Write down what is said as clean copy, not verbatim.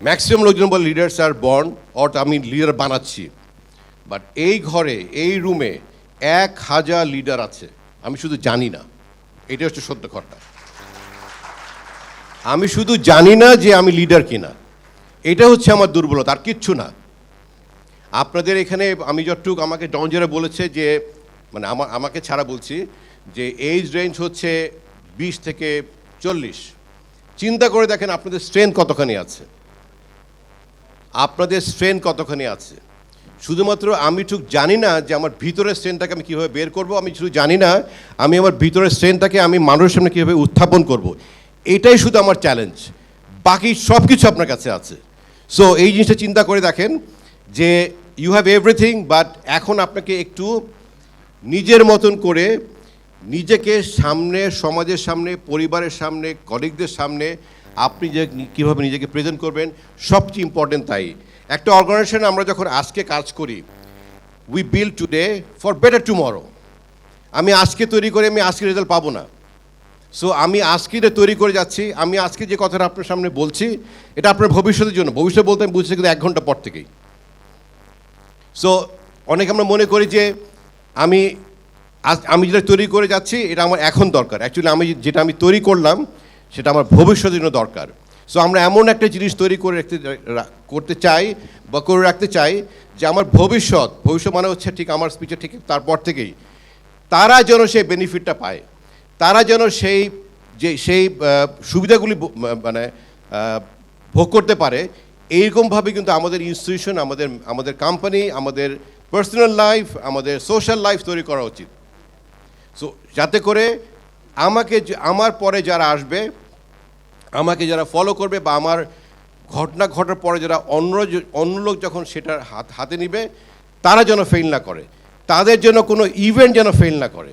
Maximum লোকজন বলে leaders are born, or আমি লিডার বানাচ্ছি। বাট এই ঘরে, এই রুমে 1000 লিডার আছে, আমি শুধু জানি না। এটা হচ্ছে সত্য কথা। আমি শুধু জানি না যে আমি লিডার কিনা, এটা হচ্ছে আমার দুর্বলতা, আর কিচ্ছু না। আপনাদের এখানে আমি যতটুকু আমাকে ডনজেরা বলেছে যে, মানে আমাকে ছাড়া বলছি যে এজ রেঞ্জ হচ্ছে 20 থেকে 40। চিন্তা করে দেখেন আপনাদের স্ট্রেংথ কতখানি আছে, আপনাদের স্ট্রেংথ কতখানি আছে। শুধুমাত্র আমি ঠিক জানি না যে আমার ভিতরের স্ট্রেংথটাকে আমি কীভাবে বের করব, আমি শুধু জানি না আমি আমার ভিতরের স্ট্রেংথটাকে আমি মানুষের সামনে কীভাবে উত্থাপন করব। এটাই শুধু আমার চ্যালেঞ্জ, বাকি সব কিছু আপনার কাছে আছে। সো এই জিনিসটা চিন্তা করে দেখেন যে ইউ হ্যাভ এভরিথিং, বাট এখন আপনাকে একটু নিজের মতন করে নিজেকে সামনে, সমাজের সামনে, পরিবারের সামনে, কলিগদের সামনে আপনি যে কীভাবে নিজেকে প্রেজেন্ট করবেন, সবচেয়ে ইম্পর্টেন্ট তাই। একটা অর্গানাইজেশন আমরা যখন আজকে কাজ করি, we build today for better tomorrow. আমি আজকে তৈরি করে আমি আজকে রেজাল্ট পাবো না। সো আমি আজকে তৈরি করে যাচ্ছি, আমি আজকে যে কথাটা আপনার সামনে বলছি এটা আপনার ভবিষ্যতের জন্য। ভবিষ্যৎ বলতে আমি বুঝছি কিন্তু 1 ঘন্টা পর থেকেই। সো অনেকে আমরা মনে করি যে আমি যেটা তৈরি করে যাচ্ছি এটা আমার এখন দরকার। অ্যাকচুয়ালি আমি যেটা তৈরি করলাম সেটা আমার ভবিষ্যতের জন্য দরকার। সো আমরা এমন একটা জিনিস তৈরি করে করতে চাই বা করে রাখতে চাই যে আমার ভবিষ্যৎ মানে হচ্ছে ঠিক আমার স্পিচে ঠিক তারপর থেকেই তারা যেন সেই বেনিফিটটা পায়, তারা যেন সেই সুবিধাগুলি মানে ভোগ করতে পারে। এইরকমভাবে কিন্তু আমাদের ইনস্টিটিউশন, আমাদের কোম্পানি, আমাদের পার্সোনাল লাইফ, আমাদের সোশ্যাল লাইফ তৈরি করা উচিত। সো যাতে করে আমার পরে যারা আসবে, আমাকে যারা ফলো করবে, বা আমার ঘটনা ঘটার পরে যারা অন্য লোক যখন সেটার হাতে নিবে, তারা যেন ফেল না করে, তাদের জন্য কোনো ইভেন্ট যেন ফেল না করে।